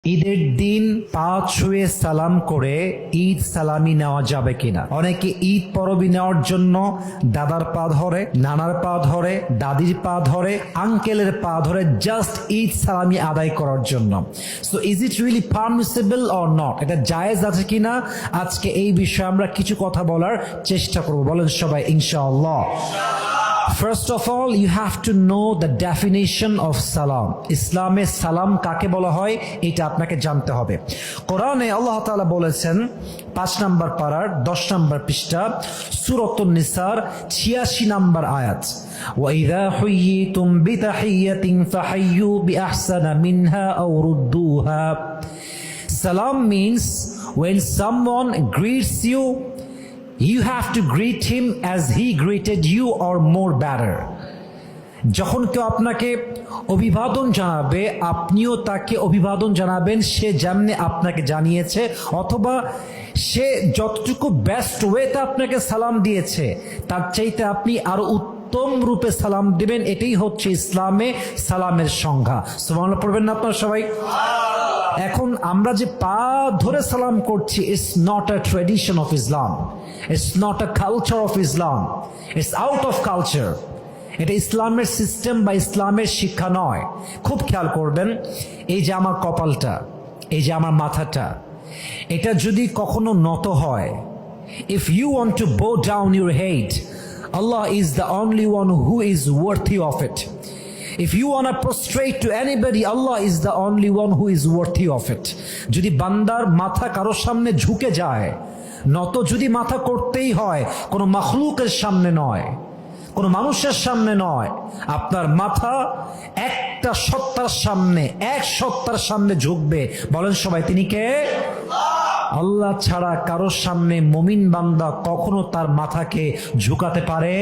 ঈদের দিন পা ছুঁয়ে সালাম করে ঈদ সালামি নেওয়া যাবে কিনা? অনেকে ঈদ পরবি নেওয়ার জন্য দাদার পা ধরে, নানার পা ধরে, দাদির পা ধরে, আঙ্কেলের পা ধরে জাস্ট ঈদ সালামি আদায় করার জন্য। So is it really permissible or not? এটা জায়েজ আছে কিনা আজকে এই বিষয়ে আমরা কিছু কথা বলার চেষ্টা করব। বলেন সবাই ইনশাআল্লাহ। First of all, you have to know the definition of salam. ইসলামে সালাম কাকে বলা হয় এটা আপনাকে জানতে হবে। কোরআনে আল্লাহ তাআলা বলেছেন 5 নম্বর পারার 10 নম্বর পৃষ্ঠা সূরাতুন নিসার 86 নম্বর আয়াত, وَإِذَا حُيِّيتُمْ بِتَحِيَّةٍ فَحَيُّوا بِأَحْسَنَ مِنْهَا أَوْ رُدُّوهَا. Salam means when someone greets you, you have to greet him as he greeted you or more better. যখন কেউ আপনাকে অভিবাদন জানাবে আপনিও তাকে অভিবাদন জানাবেন সে যেমনি আপনাকে জানিয়েছে, অথবা সে যতটুকু বেস্ট ওয়েতে আপনাকে সালাম দিয়েছে তার চাইতে আপনি আরো উত্তম রূপে সালাম দিবেন। এটাই হচ্ছে ইসলামে সালামের সংজ্ঞা। সুবহানাল্লাহ পড়বেন না আপনারা সবাই? এখন আমরা যে পা ধরে সালাম করছি, it's not a tradition of Islam, it's not a culture of Islam, it's out of culture. এটা ইসলামের সিস্টেম বা ইসলামের শিক্ষা নয়। খুব খেয়াল করবেন, এই যে আমার কপালটা, এই যে আমার মাথাটা, এটা যদি কখনো নত হয়, if you want to bow down your head, Allah is the only one who is worthy of it. If you want to prostrate to anybody, Allah is the only one who is worthy of it. যদি বান্দার মাথা কারোর সামনে ঝুঁকে যায়, নত যদি মাথা করতেই হয় কোনো মাখলুকের সামনে নয়, কোনো মানুষের সামনে নয়, আপনার মাথা একটা সত্তার সামনে, এক সত্তার সামনে ঝুঁকবে। বলেন সবাই তিনি কে? আল্লাহ ছাড়া কারোর সামনে মুমিন বান্দা কখনো তার মাথাকে ঝুঁকাতে পারে?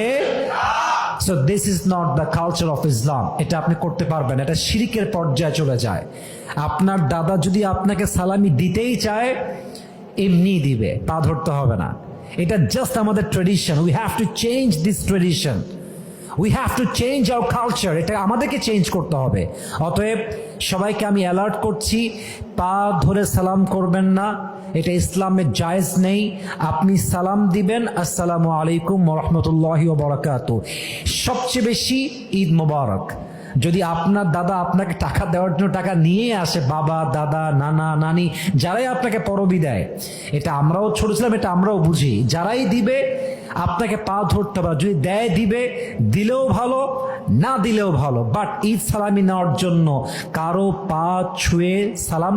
So this is not the culture of Islam. এটা আপনি করতে পারবেন, এটা শিরকের পর্যায়ে চলে যায়। আপনার দাদা যদি আপনাকে সালামি দিতেই চায় এমনি দিবে, পা ধরতে হবে না। এটা জাস্ট আমাদের tradition. We have to change this tradition, we have to change our culture. এটা আমাদেরকে চেঞ্জ করতে হবে। অতএব সবাইকে আমি অ্যালার্ট করছি, পা ধরে সালাম করবেন না, এটা ইসলামের জায়েজ নেই। আপনি সালাম দিবেন আসসালামু আলাইকুম ওয়া রাহমাতুল্লাহি ওয়া বারাকাতুহু। সবচেয়ে বেশি ঈদ মোবারক। যদি আপনার দাদা আপনাকে টাকা দেওয়ার জন্য টাকা নিয়ে আসে, বাবা, দাদা, নানা, নানি যারাই আপনাকে পরবি দেয়, এটা আমরাও ছোট ছিলাম, এটা আমরাও বুঝি, যারাই দিবে আপনাকে পা ধরতে হবে। যদি দেয় দিবে, দিলেও ভালো, না দিলেও ভালো, বাট ঈদ সালামি নেওয়ার জন্য কারো পা ছুঁয়ে সালাম